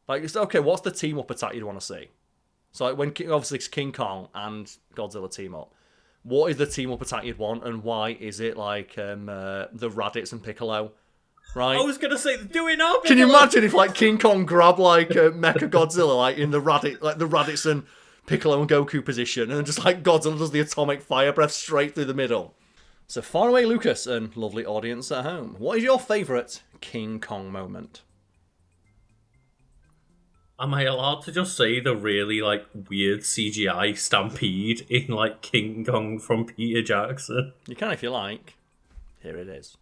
Like, it's okay, what's the team-up attack you'd want to see? So, like, when obviously King Kong and Godzilla team up, what is the team-up attack you'd want, and why is it, like, the Raditz and Piccolo, right? I was going to say, do it now, Piccolo! Can you imagine if, like, King Kong grabbed, like, MechaGodzilla, like, in the Raditz and Piccolo and Goku position, and just, like, Godzilla does the atomic fire breath straight through the middle? So, far away, Lucas, and lovely audience at home, what is your favourite King Kong moment? Am I allowed to just say the really, like, weird CGI stampede in, like, King Kong from Peter Jackson? You can if you like. Here it is.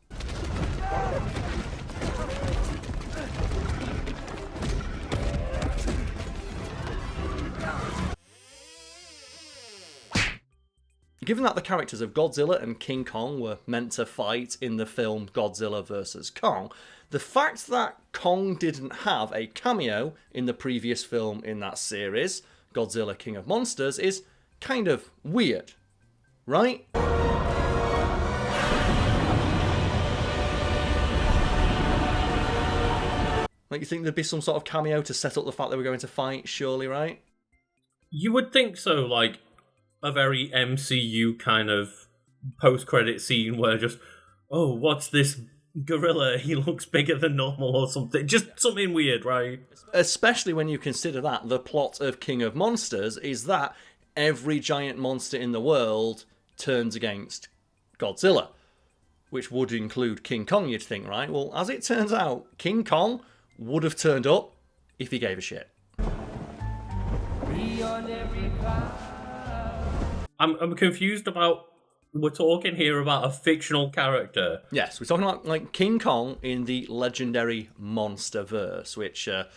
Given that the characters of Godzilla and King Kong were meant to fight in the film Godzilla vs. Kong, the fact that Kong didn't have a cameo in the previous film in that series, Godzilla King of Monsters, is kind of weird, right? Like, you think there'd be some sort of cameo to set up the fact that we're going to fight, surely, right? You would think so, like, a very MCU kind of post-credit scene where just, oh, what's this gorilla? He looks bigger than normal or something. Just something weird, right? Especially when you consider that the plot of King of Monsters is that every giant monster in the world turns against Godzilla, which would include King Kong, you'd think, right? Well, as it turns out, King Kong would have turned up if he gave a shit. I'm confused about, we're talking here about a fictional character. Yes, we're talking about like King Kong in the legendary Monsterverse, which at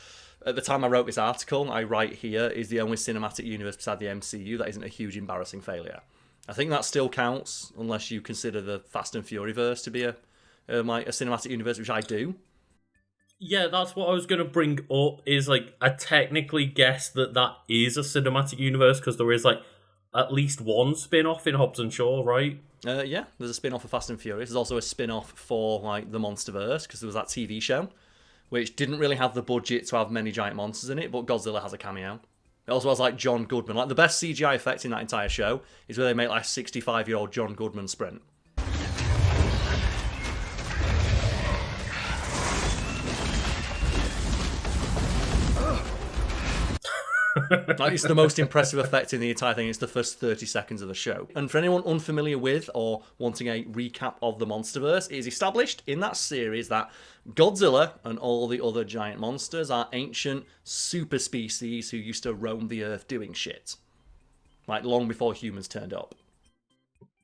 the time I wrote this article, I write here, is the only cinematic universe beside the MCU that isn't a huge embarrassing failure. I think that still counts, unless you consider the Fast and Fury-verse to be a cinematic universe, which I do. Yeah, that's what I was going to bring up, is like, I technically guess that is a cinematic universe, because there is like at least one spin-off in Hobbs and Shaw, right? Yeah, there's a spin-off of Fast and Furious. There's also a spin-off for like the Monsterverse, because there was that TV show, which didn't really have the budget to have many giant monsters in it, but Godzilla has a cameo. It also has like John Goodman. Like the best CGI effect in that entire show is where they make like 65-year-old John Goodman sprint. Like, it's the most impressive effect in the entire thing. It's the first 30 seconds of the show. And for anyone unfamiliar with or wanting a recap of the Monsterverse, it is established in that series that Godzilla and all the other giant monsters are ancient super species who used to roam the earth doing shit. Like, long before humans turned up.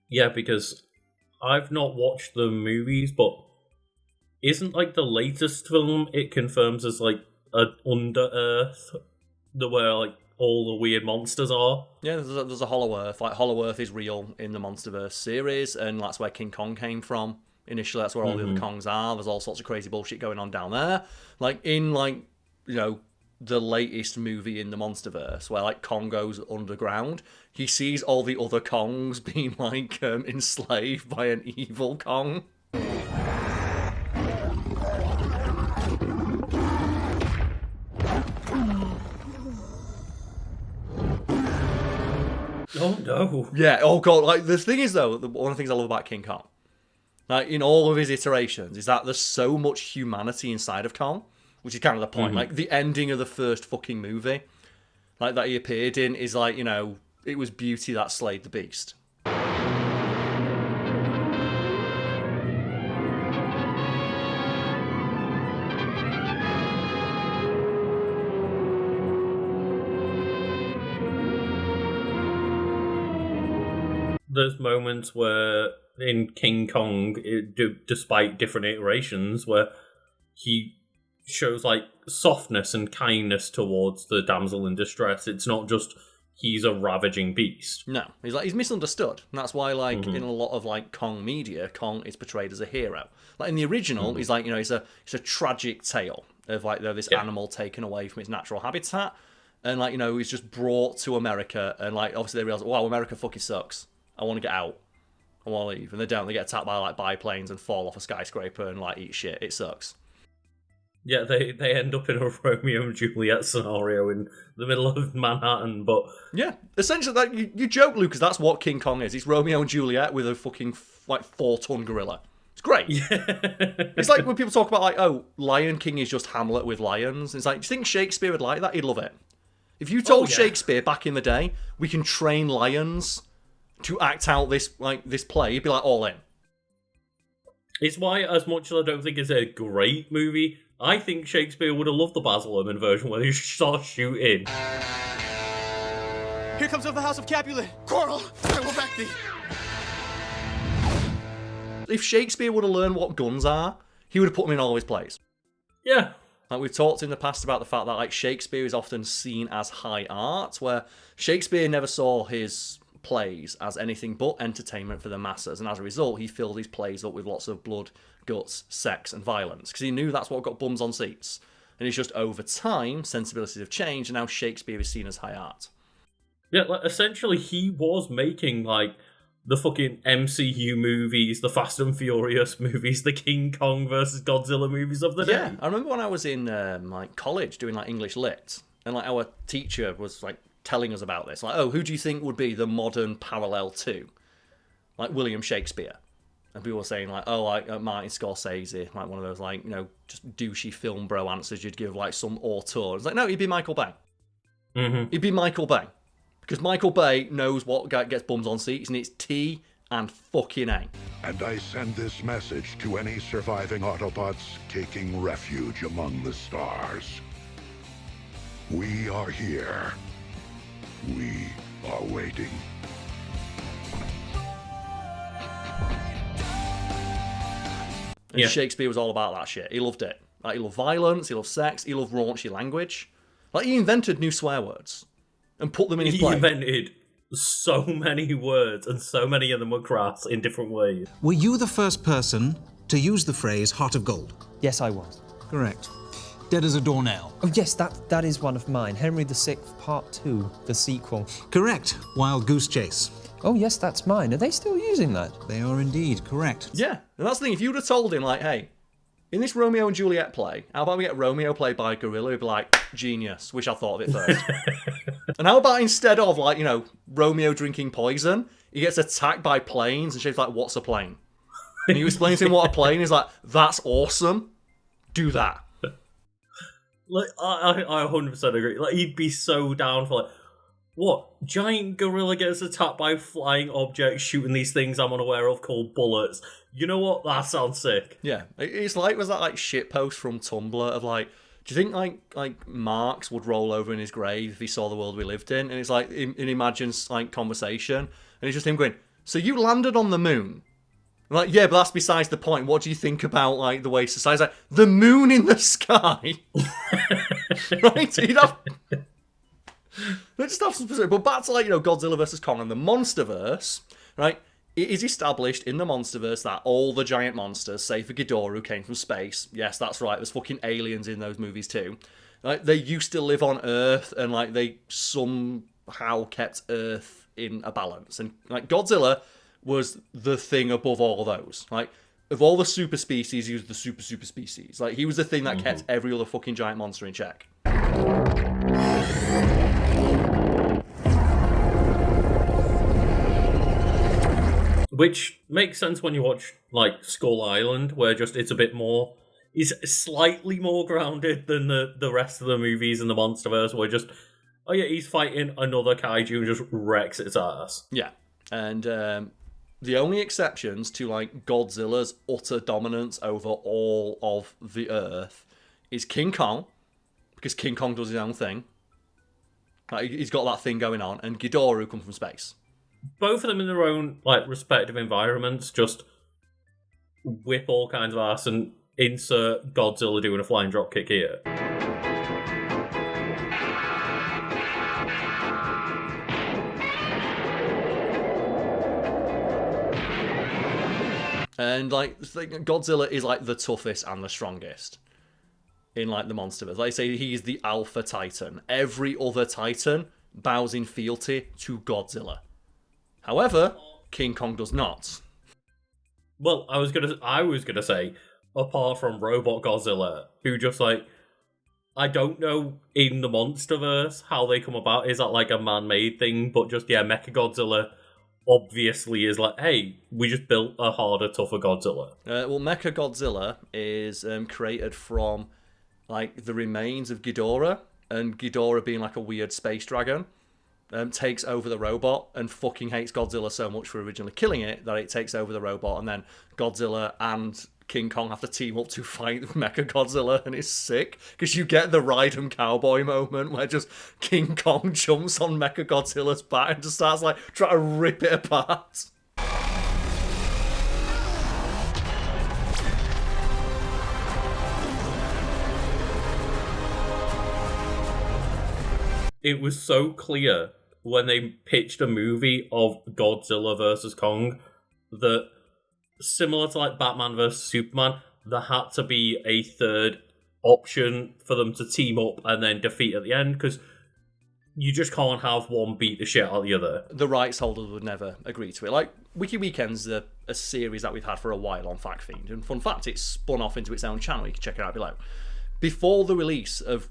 Yeah, because I've not watched the movies, but isn't like the latest film, it confirms as like an Under-Earth, where like all the weird monsters are? Yeah, there's a Hollow Earth. Like, Hollow Earth is real in the Monsterverse series, and that's where King Kong came from. Initially, that's where all the other Kongs are. There's all sorts of crazy bullshit going on down there. Like, in, like, you know, the latest movie in the Monsterverse, where, like, Kong goes underground, he sees all the other Kongs being, like, enslaved by an evil Kong. Oh no. Yeah, oh god, like, the thing is, though, one of the things I love about King Kong, like, in all of his iterations, is that there's so much humanity inside of Kong, which is kind of the point. Like, the ending of the first fucking movie, like, that he appeared in, is like, you know, it was beauty that slayed the beast. There's moments where in King Kong, despite different iterations, where he shows like softness and kindness towards the damsel in distress. It's not just he's a ravaging beast. No, he's misunderstood. And that's why, like, in a lot of like Kong media, Kong is portrayed as a hero. Like in the original, he's like, you know, it's a tragic tale of like this animal taken away from its natural habitat, and like, you know, he's just brought to America, and like obviously they realize, wow, America fucking sucks. I want to get out. I want to leave. And they don't. They get attacked by like biplanes and fall off a skyscraper and like eat shit. It sucks. Yeah, they end up in a Romeo and Juliet scenario in the middle of Manhattan, but... Yeah, essentially, that you joke, Lucas, that's what King Kong is. It's Romeo and Juliet with a fucking, 4-ton gorilla. It's great. Yeah. It's like when people talk about, like, oh, Lion King is just Hamlet with lions. It's like, do you think Shakespeare would like that? He'd love it. If you told Shakespeare back in the day, we can train lions to act out this play, he'd be like, all in. It's why, as much as I don't think it's a great movie, I think Shakespeare would have loved the Baz Luhrmann version where he starts shooting. Here comes of the House of Capulet. Karl, I will back thee. If Shakespeare would have learned what guns are, he would have put them in all his plays. Yeah. Like, we've talked in the past about the fact that, like, Shakespeare is often seen as high art, where Shakespeare never saw his plays as anything but entertainment for the masses, and as a result, he filled his plays up with lots of blood, guts, sex, and violence, because he knew that's what got bums on seats. And it's just over time, sensibilities have changed, and now Shakespeare is seen as high art. Yeah, like, essentially, he was making, like, the fucking MCU movies, the Fast and Furious movies, the King Kong versus Godzilla movies of the day. Yeah, I remember when I was in college doing like English lit, and like our teacher was like telling us about this. Like, oh, who do you think would be the modern parallel to, like, William Shakespeare? And people were saying like, oh, like Martin Scorsese, like one of those like, you know, just douchey film bro answers you'd give like some auteur. It's like, no, he'd be Michael Bay. Mm-hmm. He'd be Michael Bay. Because Michael Bay knows what gets bums on seats, and it's T and fucking A. And I send this message to any surviving Autobots taking refuge among the stars. We are here. We are waiting. And Shakespeare was all about that shit. He loved it. Like, he loved violence, he loved sex, he loved raunchy language. Like, he invented new swear words and put them in his play. He invented so many words, and so many of them were crass in different ways. Were you the first person to use the phrase heart of gold? Yes, I was. Correct. Dead as a doornail. Oh, yes, that is one of mine. Henry VI, Part 2, the sequel. Correct. Wild Goose Chase. Oh, yes, that's mine. Are they still using that? They are indeed correct. Yeah, and that's the thing. If you would have told him, like, hey, in this Romeo and Juliet play, how about we get Romeo played by a gorilla? He'd be like, genius. Wish I thought of it first. And how about instead of, like, you know, Romeo drinking poison, he gets attacked by planes, and she's like, what's a plane? And he explains to him what a plane is, like, that's awesome. Do that. Like, I 100% agree. Like, he'd be so down for, like, what? Giant gorilla gets attacked by flying objects shooting these things I'm unaware of called bullets. You know what? That sounds sick. Yeah. It's like, was that, like, shitpost from Tumblr of, like, do you think, like Marx would roll over in his grave if he saw the world we lived in? And it's like, he imagines, like, conversation. And it's just him going, so you landed on the moon? I'm like, yeah, but that's besides the point. What do you think about, like, the way society's like, the moon in the sky? Right? You'd have... Let's just have some specific... But back to, like, you know, Godzilla vs. Kong and the Monsterverse, right? It is established in the Monsterverse that all the giant monsters, save for Ghidorah, came from space. Yes, that's right. There's fucking aliens in those movies too. Like, they used to live on Earth, and, like, they somehow kept Earth in a balance. And, like, Godzilla was the thing above all of those. Like, of all the super species, he was the super species. Like, he was the thing that kept every other fucking giant monster in check. Which makes sense when you watch, like, Skull Island, where just it's a bit more... He's slightly more grounded than the rest of the movies in the Monsterverse, where just... Oh yeah, he's fighting another kaiju and just wrecks its ass. Yeah. And the only exceptions to, like, Godzilla's utter dominance over all of the Earth is King Kong, because King Kong does his own thing. Like, he's got that thing going on, and Ghidorah, who comes from space. Both of them in their own, like, respective environments just whip all kinds of ass and insert Godzilla doing a flying dropkick here. And, like, Godzilla is, like, the toughest and the strongest in, like, the Monsterverse. Like I say, he's the alpha titan. Every other titan bows in fealty to Godzilla. However, King Kong does not. Well, I was gonna say, apart from Robot Godzilla, who just like, I don't know in the Monsterverse how they come about. Is that like a man-made thing? But just, yeah, MechaGodzilla obviously is like, hey, we just built a harder, tougher Godzilla. Well, MechaGodzilla is created from like the remains of Ghidorah, and Ghidorah being like a weird space dragon, takes over the robot and fucking hates Godzilla so much for originally killing it that it takes over the robot, and then Godzilla and King Kong have to team up to fight MechaGodzilla, and it's sick because you get the Ride 'em Cowboy moment where just King Kong jumps on MechaGodzilla's back and just starts like trying to rip it apart. It was so clear when they pitched a movie of Godzilla versus Kong that, similar to like Batman versus Superman, there had to be a third option for them to team up and then defeat at the end, because you just can't have one beat the shit out of the other. The rights holders would never agree to it. Like, Wiki Weekend's a series that we've had for a while on Fact Fiend, and fun fact, it's spun off into its own channel. You can check it out below. Before the release of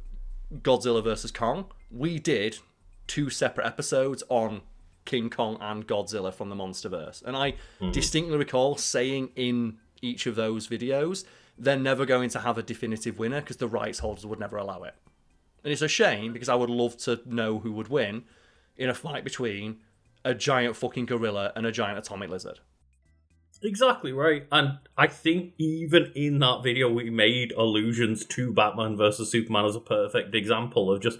Godzilla vs. Kong, we did 2 separate episodes on King Kong and Godzilla from the Monsterverse. And I distinctly recall saying in each of those videos, they're never going to have a definitive winner because the rights holders would never allow it. And it's a shame because I would love to know who would win in a fight between a giant fucking gorilla and a giant atomic lizard. Exactly right. And I think even in that video we made allusions to Batman versus Superman as a perfect example of just,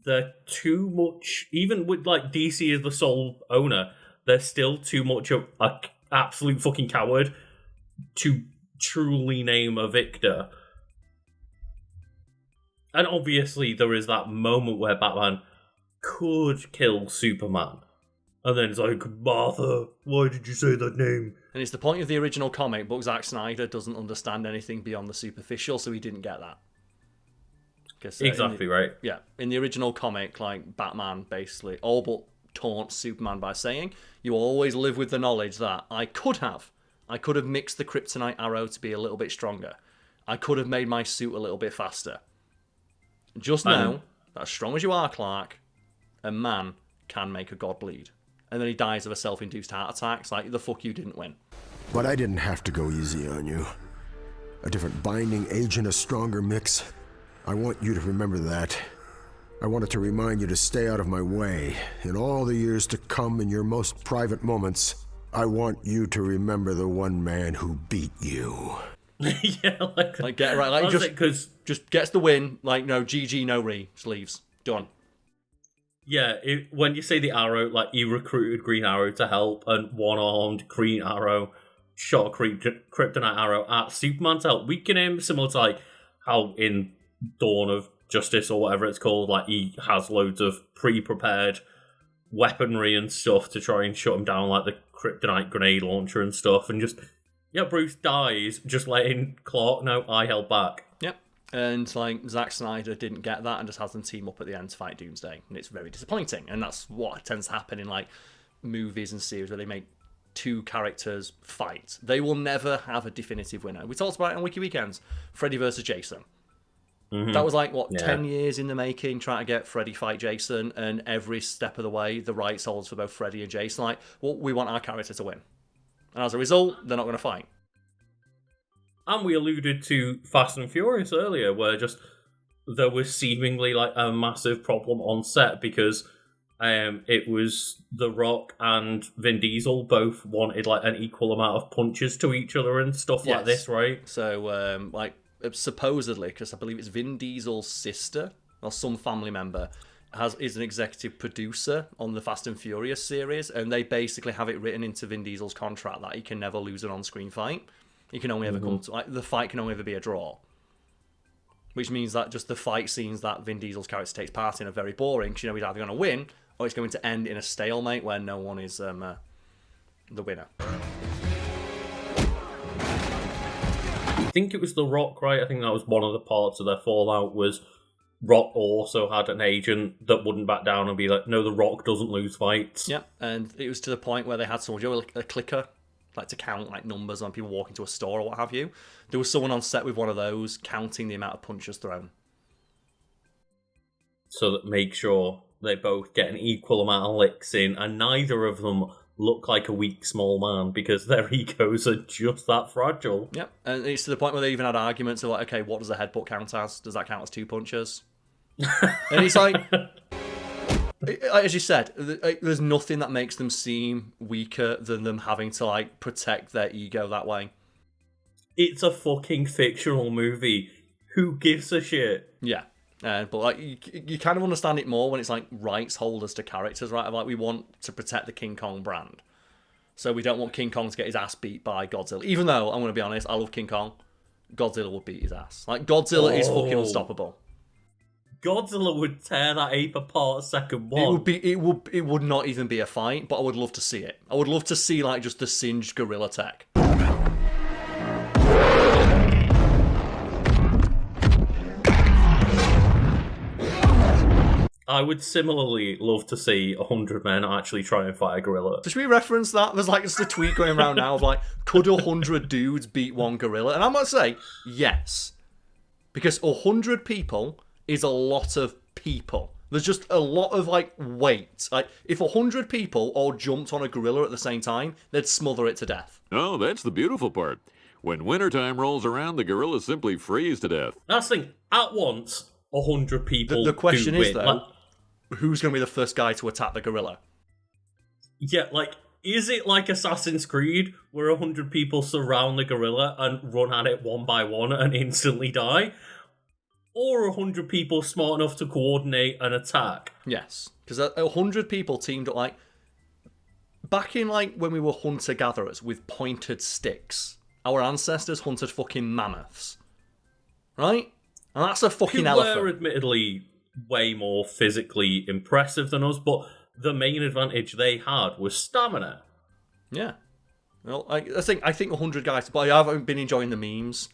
they're too much, even with like DC as the sole owner, they're still too much of an absolute fucking coward to truly name a victor. And obviously there is that moment where Batman could kill Superman. And then it's like, Martha, why did you say that name? And it's the point of the original comic book. Zack Snyder doesn't understand anything beyond the superficial, so he didn't get that. Exactly right. Yeah, in the original comic, like, Batman basically all but taunts Superman by saying, you always live with the knowledge that I could have mixed the kryptonite arrow to be a little bit stronger. I could have made my suit a little bit faster. Just know that as strong as you are, Clark, a man can make a god bleed. And then he dies of a self-induced heart attack. It's like, the fuck you didn't win. But I didn't have to go easy on you. A different binding agent, a stronger mix. I want you to remember that. I wanted to remind you to stay out of my way. In all the years to come, in your most private moments, I want you to remember the one man who beat you. Yeah, like get it right. Like just gets the win. Like, no, GG, no re. Just leaves. Done. Yeah, when you say the Arrow, like, he recruited Green Arrow to help, and one-armed Green Arrow shot a kryptonite arrow at Superman to help weaken him, similar to, like, how in Dawn of Justice, or whatever it's called, like, he has loads of pre-prepared weaponry and stuff to try and shut him down, like the kryptonite grenade launcher and stuff, and just, yeah, Bruce dies, just letting Clark know, I held back. Yep. And, like, Zack Snyder didn't get that and just has them team up at the end to fight Doomsday. And it's very disappointing. And that's what tends to happen in, like, movies and series where they make 2 characters fight. They will never have a definitive winner. We talked about it on Wiki Weekends. Freddy versus Jason. Mm-hmm. That was, like, 10 years in the making, trying to get Freddy fight Jason. And every step of the way, the rights holds for both Freddy and Jason. Like, well, we want our character to win. And as a result, they're not going to fight. And we alluded to Fast and Furious earlier, where just there was seemingly like a massive problem on set because it was The Rock and Vin Diesel both wanted like an equal amount of punches to each other and stuff like this, right? So, like, supposedly, because I believe it's Vin Diesel's sister or some family member is an executive producer on the Fast and Furious series, and they basically have it written into Vin Diesel's contract that he can never lose an on-screen fight. He can only ever come to, like, the fight can only ever be a draw. Which means that just the fight scenes that Vin Diesel's character takes part in are very boring, because you know he's either going to win, or it's going to end in a stalemate where no one is the winner. I think it was The Rock, right? I think that was one of the parts of their fallout, was Rock also had an agent that wouldn't back down and be like, no, The Rock doesn't lose fights. Yeah, and it was to the point where they had someone, a clicker, like to count like numbers on people walking to a store or what have you. There was someone on set with one of those counting the amount of punches thrown. So that make sure they both get an equal amount of licks in, and neither of them look like a weak, small man because their egos are just that fragile. Yep, and it's to the point where they even had arguments of like, okay, what does a headbutt count as? Does that count as 2 punches? And it's like, as you said, there's nothing that makes them seem weaker than them having to like protect their ego that way. It's a fucking fictional movie. Who gives a shit? Yeah. But like you kind of understand it more when it's like rights holders to characters, right? Like we want to protect the King Kong brand, so we don't want King Kong to get his ass beat by Godzilla. Even though I'm going to be honest, I love King Kong, Godzilla would beat his ass. Like Godzilla is fucking unstoppable. Godzilla would tear that ape apart second one. It would not even be a fight, but I would love to see it. I would love to see like just the singed gorilla tech. I would similarly love to see 100 men actually try and fight a gorilla. Should we reference that? There's like just a tweet going around now of like, could 100 dudes beat one gorilla? And I'm going to say, yes. Because 100 people is a lot of people. There's just a lot of like weight. Like if 100 people all jumped on a gorilla at the same time, they'd smother it to death. Oh, that's the beautiful part. When wintertime rolls around, the gorillas simply freeze to death. That's the thing. At once, 100 people The question do is, win. though, who's going to be the first guy to attack the gorilla? Yeah, like, is it like Assassin's Creed, where 100 people surround the gorilla and run at it one by one and instantly die? Or 100 people smart enough to coordinate an attack? Yes, because 100 people teamed up, like, back in, like, when we were hunter-gatherers with pointed sticks, our ancestors hunted fucking mammoths, right? And that's a fucking elephant. Who were admittedly way more physically impressive than us, but the main advantage they had was stamina. Yeah. Well, I think 100 guys, but I haven't been enjoying the memes.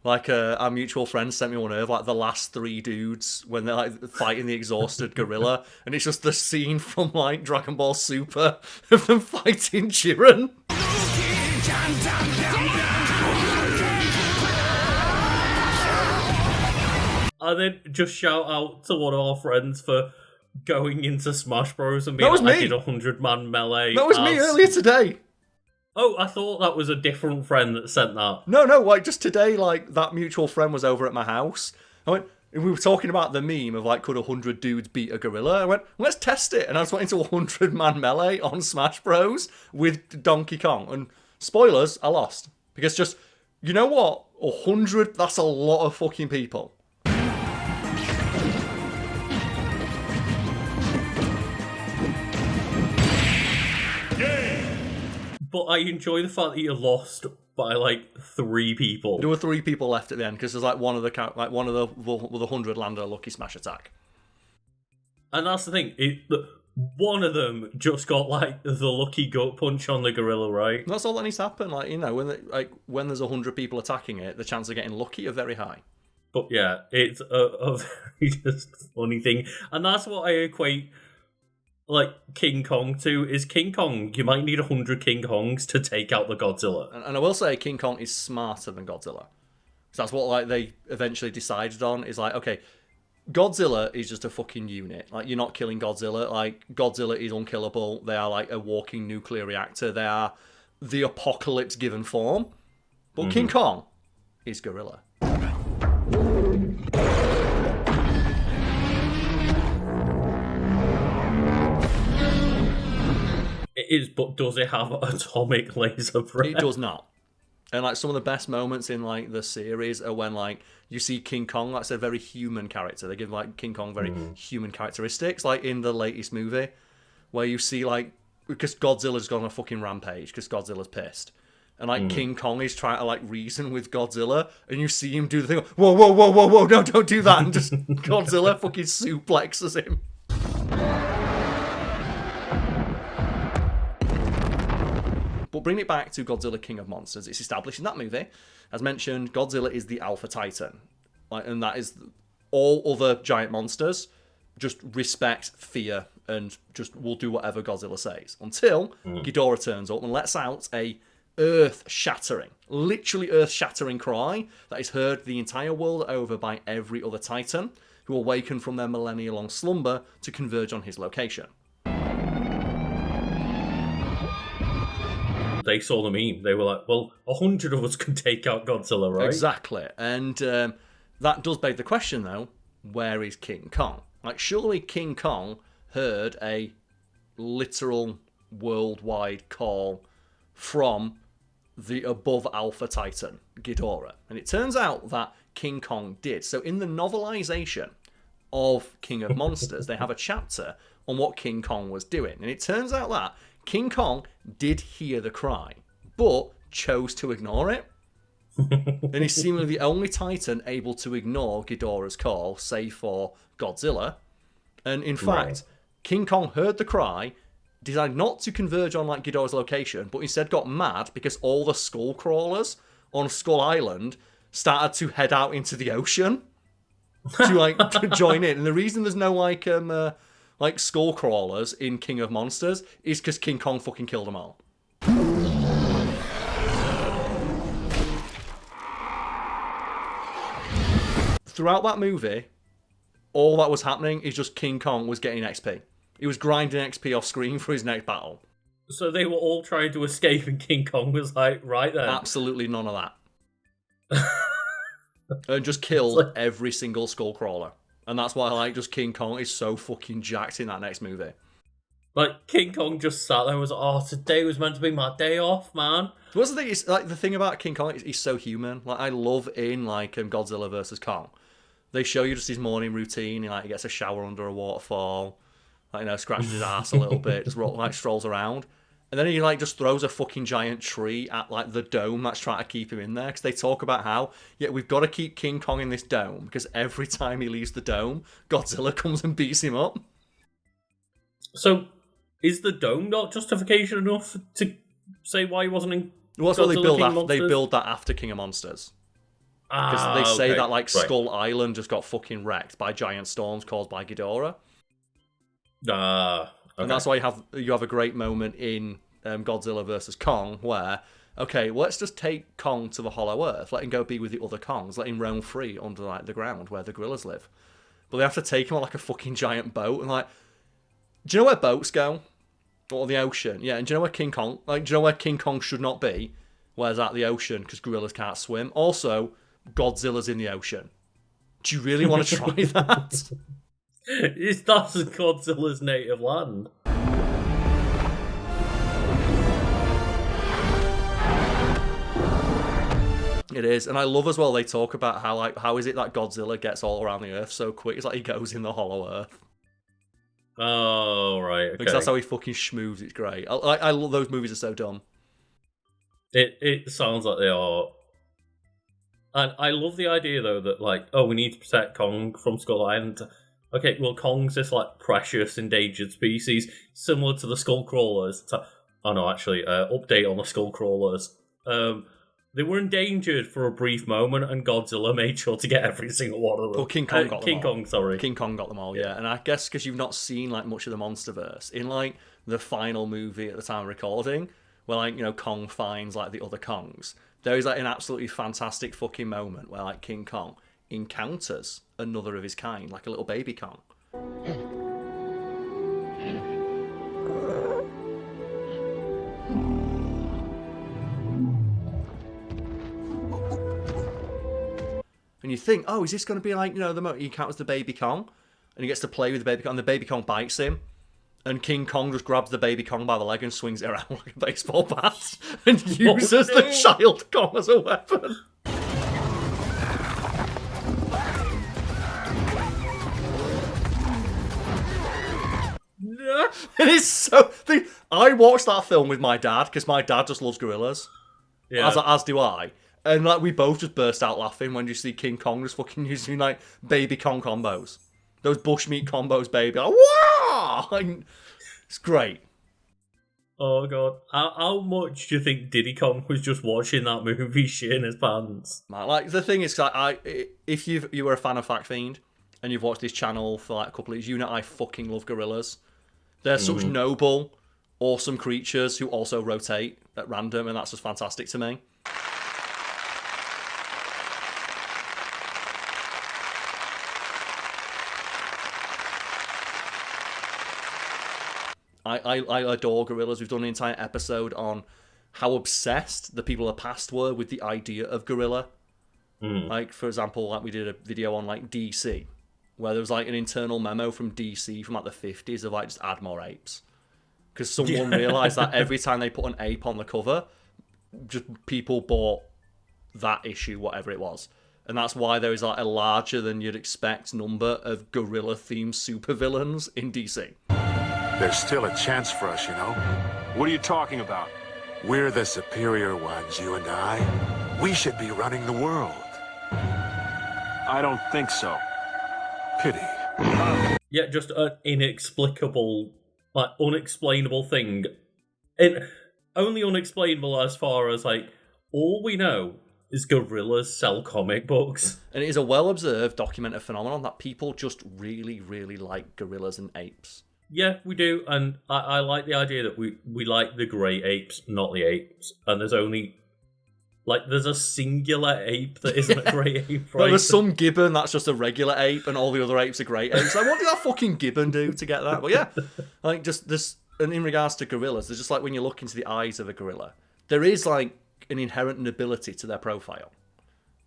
Like, our mutual friend sent me one of like the last 3 dudes when they're like fighting the exhausted gorilla, and it's just the scene from like Dragon Ball Super of them fighting Jiren. And then just shout out to one of our friends for going into Smash Bros. And being That was like, I me. did 100-man melee. That was me earlier today. Oh, I thought that was a different friend that sent that. No, like just today, like that mutual friend was over at my house. We were talking about the meme of like, could 100 dudes beat a gorilla? I went, let's test it. And I just went into 100-man melee on Smash Bros. With Donkey Kong. And spoilers, I lost. Because just, you know what? 100, that's a lot of fucking people. But I enjoy the fact that you lost by like 3 people. There were 3 people left at the end because there's like one of the 100 landed a lucky smash attack. And that's the thing. One of them just got like the lucky gut punch on the gorilla, right? That's all that needs to happen. Like, you know, when there's 100 people attacking it, the chance of getting lucky are very high. But yeah, it's a very just funny thing. And that's what I equate like King Kong to. Is King Kong, you might need 100 King Kongs to take out the Godzilla. And I will say King Kong is smarter than Godzilla. So that's what like they eventually decided on, is like, okay, Godzilla is just a fucking unit. Like, you're not killing Godzilla. Like, Godzilla is unkillable. They are like a walking nuclear reactor. They are the apocalypse given form. But King Kong is gorilla. It is, but does it have atomic laser breath? It does not. And like some of the best moments in like the series are when like you see King Kong. That's a very human character. They give like King Kong very human characteristics. Like in the latest movie, where you see like, because Godzilla's gone on a fucking rampage because Godzilla's pissed, and like King Kong is trying to like reason with Godzilla, and you see him do the thing. Whoa! No, don't do that! And just Godzilla fucking suplexes him. But bring it back to Godzilla King of Monsters. It's established in that movie. As mentioned, Godzilla is the alpha titan. And that is all other giant monsters just respect, fear, and just will do whatever Godzilla says. Until Ghidorah turns up and lets out a earth-shattering, literally earth-shattering cry that is heard the entire world over by every other Titan who awaken from their millennia-long slumber to converge on his location. They saw the meme. They were like, well, 100 of us can take out Godzilla, right? Exactly. And that does beg the question, though, where is King Kong? Like, surely King Kong heard a literal worldwide call from the above Alpha Titan, Ghidorah. And it turns out that King Kong did. So in the novelization of King of Monsters, they have a chapter on what King Kong was doing. And it turns out that King Kong did hear the cry, but chose to ignore it. And he's seemingly the only Titan able to ignore Ghidorah's call, save for Godzilla. And in fact, King Kong heard the cry, decided not to converge on like Ghidorah's location, but instead got mad because all the skull crawlers on Skull Island started to head out into the ocean to like to join in. And the reason there's no like skull crawlers in King of Monsters is because King Kong fucking killed them all. Throughout that movie, all that was happening is just King Kong was getting XP. He was grinding XP off screen for his next battle. So they were all trying to escape and King Kong was like, right then. Absolutely none of that. And just killed every single skull crawler. And that's why, like, just King Kong is so fucking jacked in that next movie. Like, King Kong just sat there and was like, oh, today was meant to be my day off, man. What's the thing? Is, like, the thing about King Kong is he's so human. Like, I love in, like, Godzilla versus Kong. They show you just his morning routine. He gets a shower under a waterfall. Like, scratches his ass a little bit. Just, strolls around. And then he, just throws a fucking giant tree at, the dome that's trying to keep him in there. Because they talk about how, we've got to keep King Kong in this dome. Because every time he leaves the dome, Godzilla comes and beats him up. So, is the dome not justification enough to say why he wasn't in Well, that's what they build after. They build that after King of Monsters. Because they say that, Skull Island just got fucking wrecked by giant storms caused by Ghidorah. Okay. And that's why you have a great moment in Godzilla vs. Kong where, okay, let's just take Kong to the Hollow Earth, let him go be with the other Kongs, let him roam free under the ground where the gorillas live. But they have to take him on a fucking giant boat and do you know where boats go? Or the ocean? Yeah, and do you know where King Kong? Do you know where King Kong should not be? Where's at the ocean because gorillas can't swim. Also, Godzilla's in the ocean. Do you really want to try that? That's Godzilla's native land. It is, and I love as well they talk about how is it that Godzilla gets all around the Earth so quick? It's like he goes in the Hollow Earth. Oh, right, okay. Because that's how he fucking schmooves, it's great. I love those movies are so dumb. It sounds like they are. And I love the idea, though, that, we need to protect Kong from Skull Island. Okay, well, Kong's this, precious, endangered species, similar to the skull crawlers. Update on the skull crawlers. They were endangered for a brief moment, and Godzilla made sure to get every single one of them. Well, King Kong got them all. King Kong got them all, yeah. And I guess because you've not seen, much of the Monsterverse, in, the final movie at the time of recording, where, Kong finds, the other Kongs, there is, an absolutely fantastic fucking moment where, King Kong encounters another of his kind, a little baby Kong. And you think, oh, is this going to be the moment he encounters the baby Kong and he gets to play with the baby Kong and the baby Kong bites him and King Kong just grabs the baby Kong by the leg and swings it around like a baseball bat and uses the child Kong as a weapon. It is so... I watched that film with my dad because my dad just loves gorillas. Yeah. As do I. And we both just burst out laughing when you see King Kong just fucking using baby Kong combos. Those bushmeat combos, baby. Wow! It's great. Oh god. How much do you think Diddy Kong was just watching that movie shitting his pants? Man, the thing is, if you were a fan of Fiend and you've watched this channel for a couple of years, you know I fucking love gorillas. They're such noble, awesome creatures who also rotate at random, and that's just fantastic to me. I adore gorillas. We've done an entire episode on how obsessed the people of the past were with the idea of gorilla. Like, for example, like we did a video on like DC, where there was like an internal memo from DC from like the 50s of like just add more apes. Because someone realised that every time they put an ape on the cover, just people bought that issue, whatever it was. And that's why there is like a larger than you'd expect number of gorilla-themed supervillains in DC. There's still a chance for us, you know? What are you talking about? We're the superior ones, you and I. We should be running the world. I don't think so. Pity. Yeah, just an inexplicable, like, unexplainable thing. And only unexplainable as far as, like, all we know is gorillas sell comic books. And it is a well-observed, documented phenomenon that people just really, really like gorillas and apes. Yeah, we do, and I like the idea that we like the grey apes, not the apes. And there's only, like, there's a singular ape that isn't a grey ape, right? Well, there's some gibbon that's just a regular ape, and all the other apes are grey apes. Like, what did that fucking gibbon do to get that? But yeah, like, just this, and in regards to gorillas, there's just like when you look into the eyes of a gorilla, there is like an inherent nobility to their profile.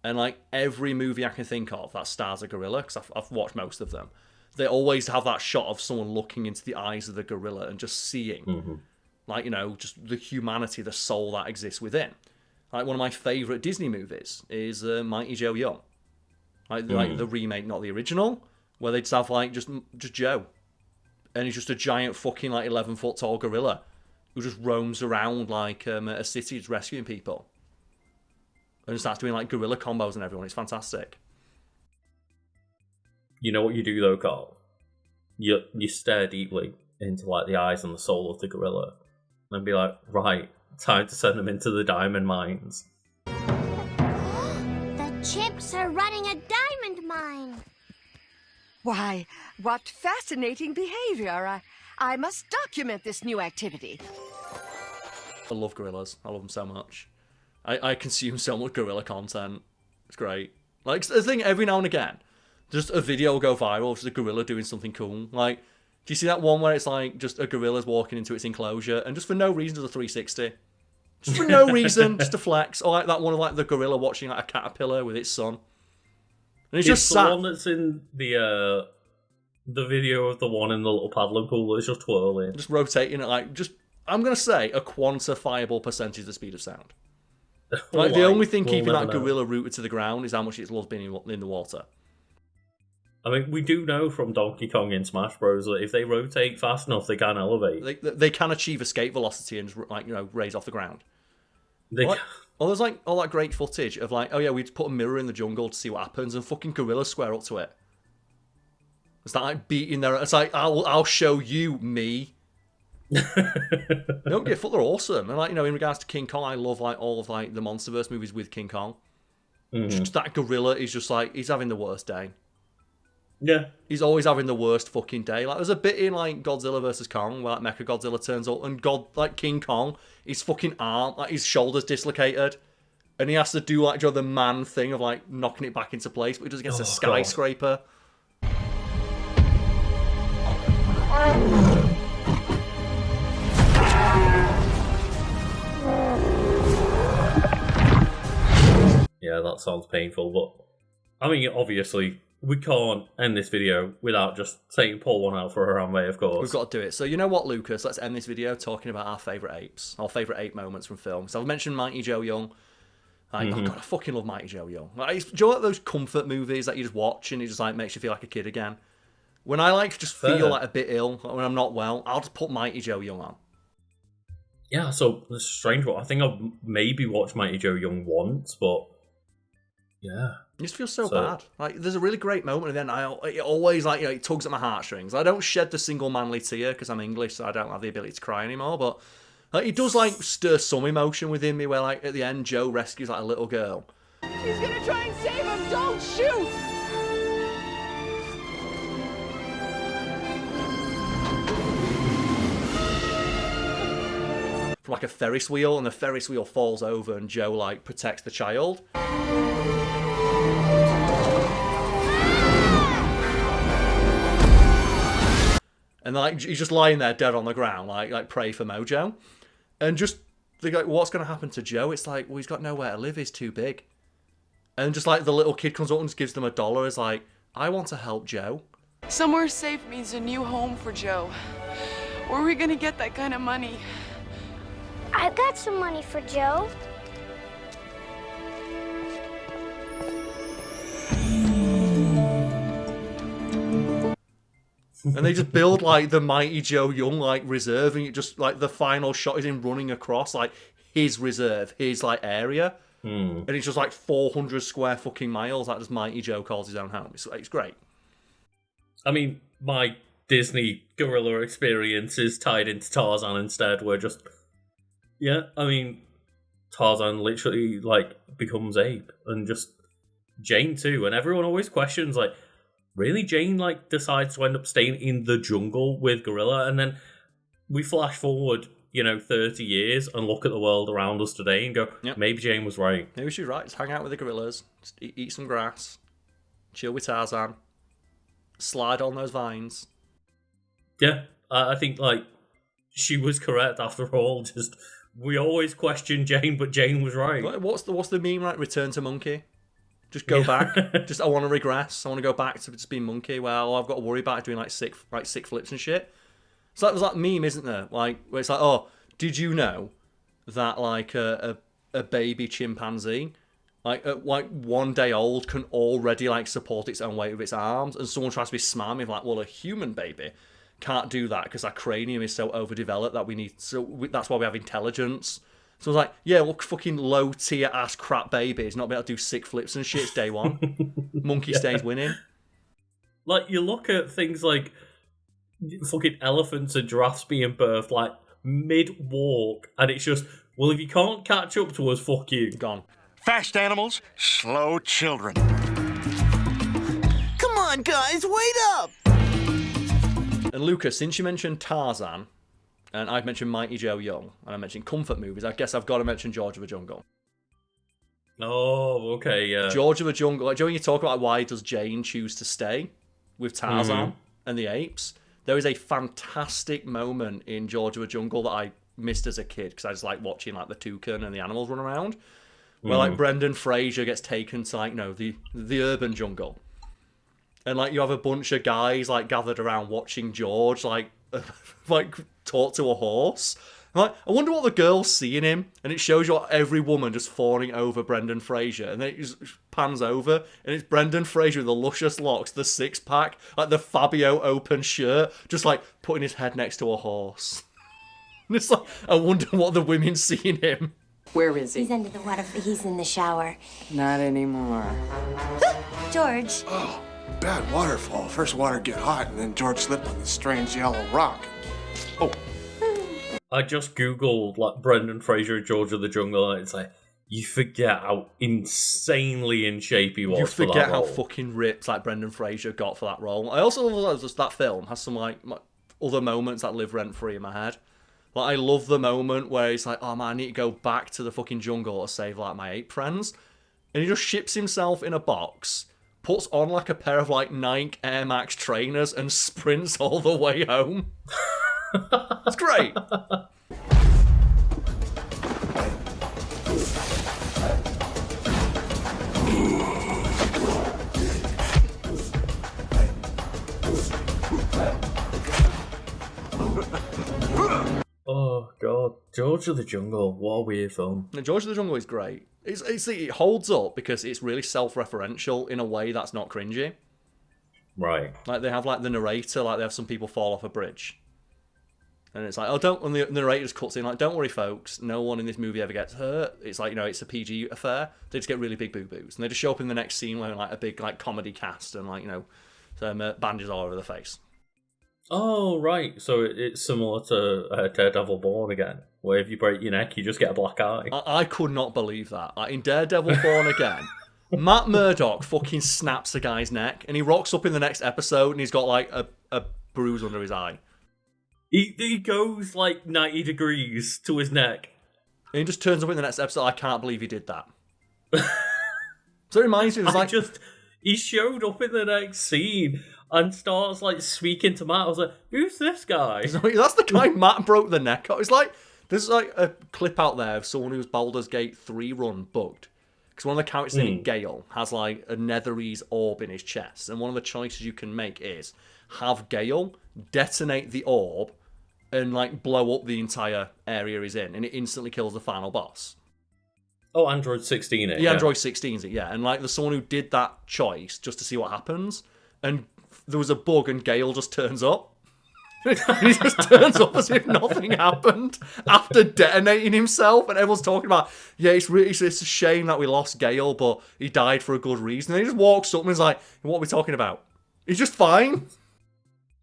And like every movie I can think of that stars a gorilla, because I've watched most of them, they always have that shot of someone looking into the eyes of the gorilla and just seeing, like, you know, just the humanity, the soul that exists within. Like, one of my favourite Disney movies is Mighty Joe Young. Like the remake, not the original, where they just have, like, just Joe. And he's just a giant fucking, like, 11-foot tall gorilla who just roams around, like, a city just rescuing people. And just starts doing, like, gorilla combos and everyone. It's fantastic. You know what you do though, Karl? You stare deeply into like the eyes and the soul of the gorilla, and be like, right, time to send them into the diamond mines. The chimps are running a diamond mine. Why, what fascinating behavior! I must document this new activity. I love gorillas. I love them so much. I consume so much gorilla content. It's great. Like, the thing, every now and again, just a video will go viral of just a gorilla doing something cool. Like, do you see that one where it's like just a gorilla's walking into its enclosure and just for no reason does a 360? Just for no reason, just to flex. Or like that one of like the gorilla watching like a caterpillar with its son. And it's just the sat. One that's in the video of the one in the little paddling pool that's just twirling. Just rotating it like, just, I'm going to say, a quantifiable percentage of the speed of sound. Like, the only thing keeping that gorilla rooted to the ground is how much it loves being in the water. I mean, we do know from Donkey Kong in Smash Bros. That if they rotate fast enough, they can elevate. They can achieve escape velocity and, like, you know, raise off the ground. Well, there's like all that great footage of like, oh yeah, we'd put a mirror in the jungle to see what happens, and fucking gorillas square up to it. It's like beating their. It's like I'll show you me. Don't give a fuck. They're awesome, and like, you know, in regards to King Kong, I love like all of like the Monsterverse movies with King Kong. Just that gorilla is just like he's having the worst day. Yeah. He's always having the worst fucking day. Like, there's a bit in, like, Godzilla vs. Kong where, like, MechaGodzilla turns up and King Kong, his fucking arm, like, his shoulder's dislocated. And he has to do, like, the man thing of, like, knocking it back into place, but he does against a skyscraper. Yeah, that sounds painful, but, I mean, obviously, we can't end this video without just saying pull one out for Harambe, of course. We've got to do it. So you know what, Lucas? Let's end this video talking about our favourite apes. Our favourite ape moments from films. So I've mentioned Mighty Joe Young. Oh God, I fucking love Mighty Joe Young. Like, do you know, like those comfort movies that you just watch and it just like makes you feel like a kid again? When I like just feel like a bit ill, like when I'm not well, I'll just put Mighty Joe Young on. Yeah, so it's a strange one. I think I've maybe watched Mighty Joe Young once, but yeah. It just feels so bad. Like, there's a really great moment, and then it always, like, you know, it tugs at my heartstrings. I don't shed the single manly tear because I'm English, so I don't have the ability to cry anymore. But like, it does like stir some emotion within me. Where like at the end, Joe rescues like a little girl. She's gonna try and save him! Don't shoot! from like a Ferris wheel, and the Ferris wheel falls over, and Joe like protects the child. And like he's just lying there dead on the ground, like pray for Mojo. And just think like, what's going to happen to Joe? It's like, well, he's got nowhere to live. He's too big. And just like the little kid comes up and just gives them $1. It's like, I want to help Joe. Somewhere safe means a new home for Joe. Where are we going to get that kind of money? I've got some money for Joe. And they just build like the Mighty Joe Young like reserve, and you just like the final shot is him running across like his reserve, his like area, and it's just like 400 square fucking miles. That just Mighty Joe calls his own home. It's great. I mean, my Disney gorilla experiences tied into Tarzan instead were just, yeah. I mean, Tarzan literally like becomes ape, and just Jane too, and everyone always questions like, really, Jane like decides to end up staying in the jungle with gorilla, and then we flash forward, 30 years and look at the world around us today and go, maybe Jane was right. Maybe she's right. Just hang out with the gorillas, just eat some grass, chill with Tarzan, slide on those vines. Yeah, I think like she was correct after all. Just we always question Jane, but Jane was right. What's the meme, right? Return to monkey. Just go back. Just I want to regress. I want to go back to just being monkey. Well, I've got to worry about doing like sick flips and shit. So that was that meme, isn't there? Like where it's like, oh, did you know that like a baby chimpanzee, like at like 1 day old, can already like support its own weight with its arms, and someone tries to be smarmy like, well, a human baby can't do that because our cranium is so overdeveloped that that's why we have intelligence. So I was like, yeah, well, fucking low tier ass crap babies not be able to do sick flips and shit. It's day one. Monkey stays winning. Like you look at things like fucking elephants and giraffes being birthed like mid walk, and it's just, well, if you can't catch up to us, fuck you. Gone. Fast animals, slow children. Come on, guys, wait up! And Lucas, since you mentioned Tarzan, and I've mentioned Mighty Joe Young, and I mentioned comfort movies, I guess I've got to mention George of the Jungle. Oh, okay, yeah. George of the Jungle. Like, Joe, you talk about why does Jane choose to stay with Tarzan and the apes? There is a fantastic moment in George of the Jungle that I missed as a kid because I just like watching like the toucan and the animals run around. Where like Brendan Fraser gets taken to like the urban jungle, and like you have a bunch of guys like gathered around watching George like talk to a horse. Like, I wonder what the girls see in him, and it shows you every woman just fawning over Brendan Fraser, and then it just pans over, and it's Brendan Fraser with the luscious locks, the six-pack, like the Fabio open shirt, just like putting his head next to a horse. And it's like, I wonder what the women see in him. Where is he? He's under the water. He's in the shower. Not anymore. George. Oh, bad waterfall. First water get hot, and then George slipped on this strange yellow rock. Oh. I just googled like Brendan Fraser and George of the Jungle, and it's like you forget how insanely in shape he was. You forget for that how role. fucking ripped like Brendan Fraser got for that role. I also love that film has some like other moments that live rent free in my head. Like I love the moment where he's like, "Oh man, I need to go back to the fucking jungle to save like my ape friends," and he just ships himself in a box, puts on like a pair of like Nike Air Max trainers, and sprints all the way home. It's great. Oh god, George of the Jungle, what a weird film. George of the Jungle is great. It holds up because it's really self-referential in a way that's not cringy. Right. Like they have like the narrator, like they have some people fall off a bridge. And it's like, and the narrator just cuts in like, don't worry folks, no one in this movie ever gets hurt. It's like, it's a PG affair. They just get really big boo-boos. And they just show up in the next scene wearing like a big like comedy cast and like, some bandages all over the face. Oh, right. So it's similar to Daredevil Born Again, where if you break your neck, you just get a black eye. I could not believe that. Like in Daredevil Born Again, Matt Murdock fucking snaps a guy's neck and he rocks up in the next episode and he's got like a bruise under his eye. He goes like 90 degrees to his neck. And he just turns up in the next episode. I can't believe he did that. So it reminds me, he showed up in the next scene and starts like speaking to Matt. I was like, who's this guy? That's the guy Matt broke the neck off. It's like, there's like a clip out there of someone whose Baldur's Gate 3 run bugged. Because one of the characters in it, Gale, has like a Netherese orb in his chest. And one of the choices you can make is have Gale detonate the orb and like blow up the entire area he's in. And it instantly kills the final boss. Oh, Android 16 it. Yeah, Android 16's it, yeah. And like there's someone who did that choice just to see what happens. And there was a bug and Gale just turns up. He just turns up as if nothing happened after detonating himself, and everyone's talking about, yeah, it's a shame that we lost Gale, but he died for a good reason. And he just walks up and is like, what are we talking about? He's just fine.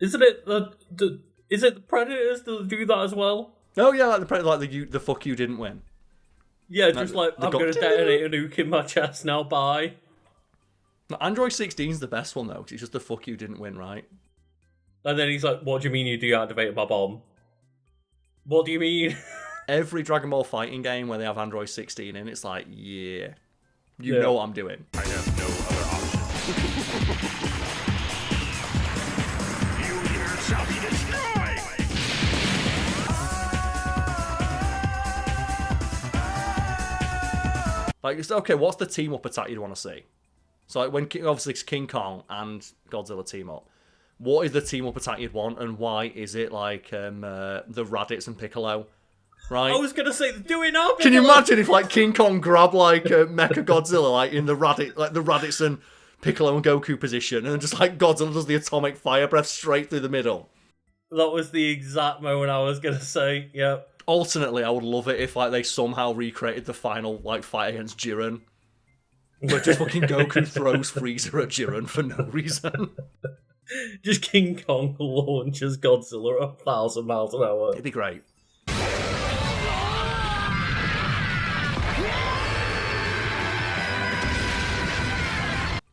Isn't it is it the Predators that do that as well? Oh yeah, like the Predators, like the fuck you didn't win. Yeah, just like I'm going to detonate a nuke in my chest now. Bye. No, Android 16's the best one though, because it's just the fuck you didn't win, right? And then he's like, what do you mean you deactivated my bomb? What do you mean? Every Dragon Ball fighting game where they have Android 16 in, it's like, yeah. You know what I'm doing. I have no other option. You here shall be destroyed! Like, it's okay, what's the team-up attack you'd want to see? So, like, when obviously it's King Kong and Godzilla team up, what is the team-up attack you'd want, and why is it like the Raditz and Piccolo? Right? I was gonna say, do it now. Can you imagine if like King Kong grabbed like MechaGodzilla like in the Raditz and Piccolo and Goku position, and just like Godzilla does the atomic fire breath straight through the middle? That was the exact moment I was gonna say. Yep. Alternately, I would love it if like they somehow recreated the final like fight against Jiren, but just fucking Goku throws Frieza at Jiren for no reason. Just King Kong launches Godzilla 1,000 miles an hour. It'd be great. I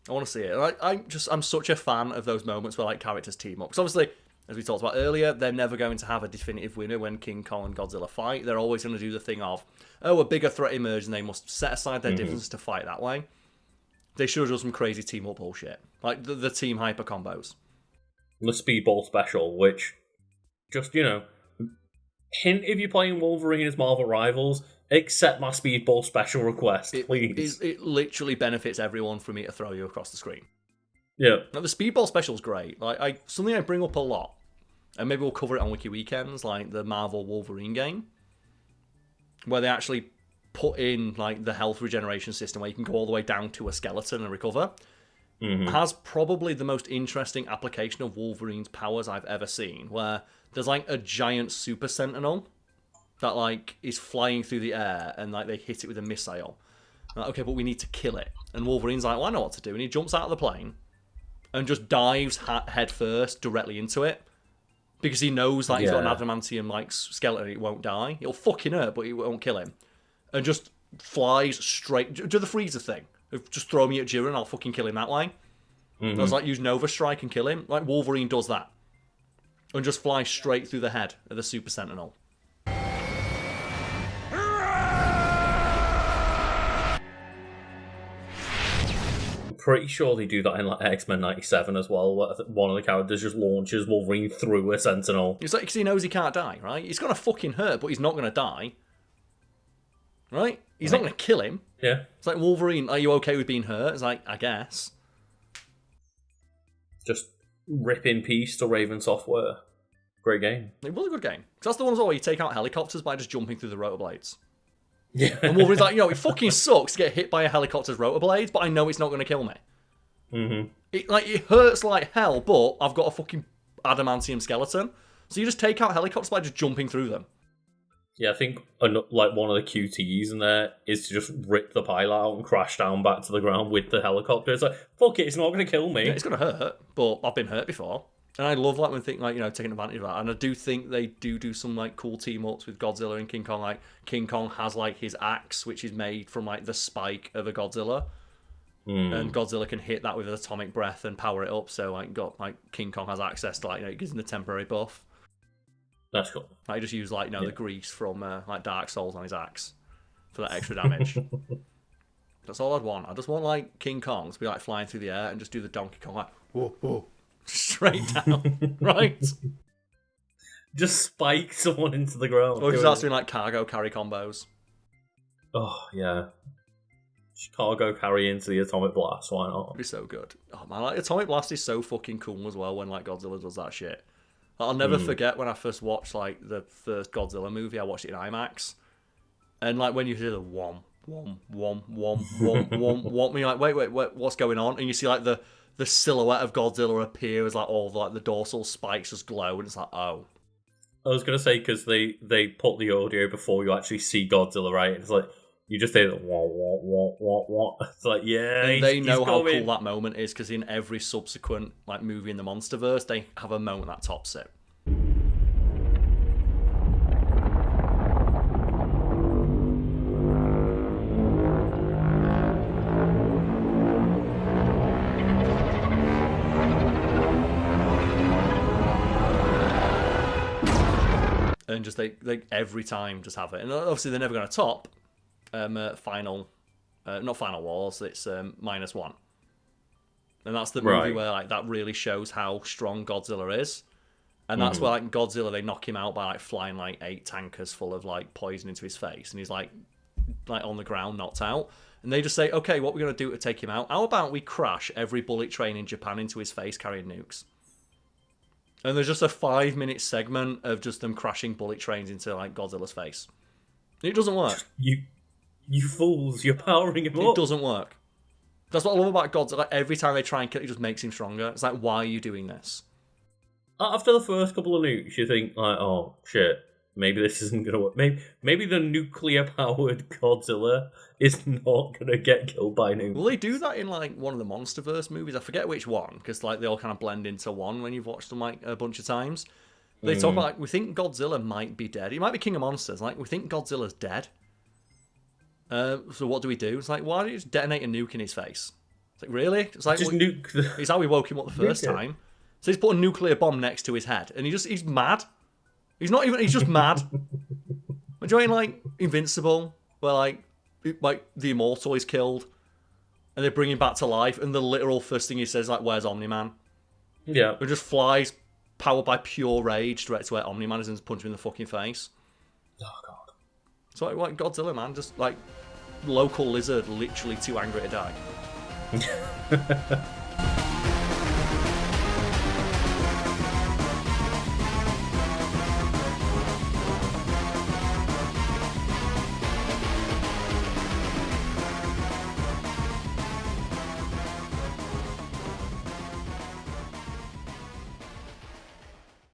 want to see it. I'm such a fan of those moments where like characters team up. Because obviously, as we talked about earlier, they're never going to have a definitive winner when King Kong and Godzilla fight. They're always going to do the thing of, oh, a bigger threat emerged and they must set aside their differences to fight that way. They should have done some crazy team up bullshit. Like the team hyper combos. The Speedball special, which just, hint if you're playing Wolverine as Marvel Rivals, accept my Speedball special request, please. It literally benefits everyone for me to throw you across the screen. Yeah. Now, the Speedball special is great. Like something I bring up a lot, and maybe we'll cover it on Wiki Weekends, like the Marvel Wolverine game, where they actually put in like the health regeneration system where you can go all the way down to a skeleton and recover. Has probably the most interesting application of Wolverine's powers I've ever seen, where there's like a giant super sentinel that like is flying through the air and like they hit it with a missile. Like, okay, but we need to kill it. And Wolverine's like, well, I know what to do. And he jumps out of the plane and just dives head first directly into it. Because he knows that he's got an adamantium like skeleton, it won't die. It'll fucking hurt, but it won't kill him. And just flies straight. Do the freezer thing. Just throw me at Jiren, I'll fucking kill him that way. I was like, use Nova Strike and kill him. Like Wolverine does that. And just flies straight through the head of the Super Sentinel. I'm pretty sure they do that in like X-Men 97 as well, where one of the characters just launches Wolverine through a Sentinel. It's like, because he knows he can't die, right? He's going to fucking hurt, but he's not going to die. Right? He's not going to kill him. Yeah. It's like, Wolverine, are you okay with being hurt? It's like, I guess. Just rip in peace to Raven Software. Great game. It was a good game. Because that's the one as well where you take out helicopters by just jumping through the rotor blades. Yeah. And Wolverine's like, it fucking sucks to get hit by a helicopter's rotor blades, but I know it's not going to kill me. It hurts like hell, but I've got a fucking adamantium skeleton. So you just take out helicopters by just jumping through them. Yeah, I think like one of the QTEs in there is to just rip the pilot out and crash down back to the ground with the helicopter. It's like, fuck it, it's not going to kill me. Yeah, it's going to hurt, but I've been hurt before. And I love like when think like, taking advantage of that. And I do think they do some like cool team ups with Godzilla and King Kong. Like King Kong has like his axe, which is made from like the spike of a Godzilla. And Godzilla can hit that with an atomic breath and power it up. So like King Kong has access to like, it gives him the temporary buff. That's cool. I just use like the grease from like Dark Souls on his axe for that extra damage. That's all I'd want. I just want like King Kong to be like flying through the air and just do the Donkey Kong like whoa whoa straight down, right? Just spike someone into the ground. Or just start doing like cargo carry combos. Oh yeah. Cargo carry into the atomic blast. Why not? It'd be so good. Oh man, like atomic blast is so fucking cool as well when like Godzilla does that shit. I'll never forget when I first watched like the first Godzilla movie. I watched it in IMAX, and like when you hear the whom, you're like, wait, what's going on? And you see like the silhouette of Godzilla appear as like all like the dorsal spikes just glow, and it's like, oh. I was gonna say because they put the audio before you actually see Godzilla, right? And it's like you just hear the wah. It's like and they know how cool that moment is because in every subsequent like movie in the Monsterverse, they have a moment that tops it. And just they every time just have it, and obviously they're never going to top not Final Wars. It's -1, and that's the movie where like that really shows how strong Godzilla is, and that's where like Godzilla they knock him out by like flying like 8 tankers full of like poison into his face, and he's like on the ground knocked out, and they just say, okay, what we're going to do to take him out? How about we crash every bullet train in Japan into his face carrying nukes? And there's just a 5-minute segment of just them crashing bullet trains into like Godzilla's face. It doesn't work. You fools, you're powering him up. It doesn't work. That's what I love about Godzilla. Like, every time they try and kill it, it just makes him stronger. It's like, why are you doing this? After the first couple of nukes, you think, like, oh, shit, maybe this isn't going to work. Maybe the nuclear-powered Godzilla is not going to get killed by nukes. Well, they do that in, like, one of the Monsterverse movies. I forget which one, because, like, they all kind of blend into one when you've watched them, like, a bunch of times. They talk about, like, we think Godzilla might be dead. He might be King of Monsters. Like, we think Godzilla's dead. So what do we do? It's like, why don't you just detonate a nuke in his face? It's like, really? It's like, just nuke. It's how we woke him up the first time. So he's put a nuclear bomb next to his head, and he's mad. He's just mad. Do you mean like Invincible, where like the Immortal is killed, and they bring him back to life, and the literal first thing he says is like, "Where's Omni-Man?" Yeah. He just flies, powered by pure rage, straight to where Omni-Man is and punch him in the fucking face. Oh god. So like Godzilla, man, just like local lizard, literally too angry to die.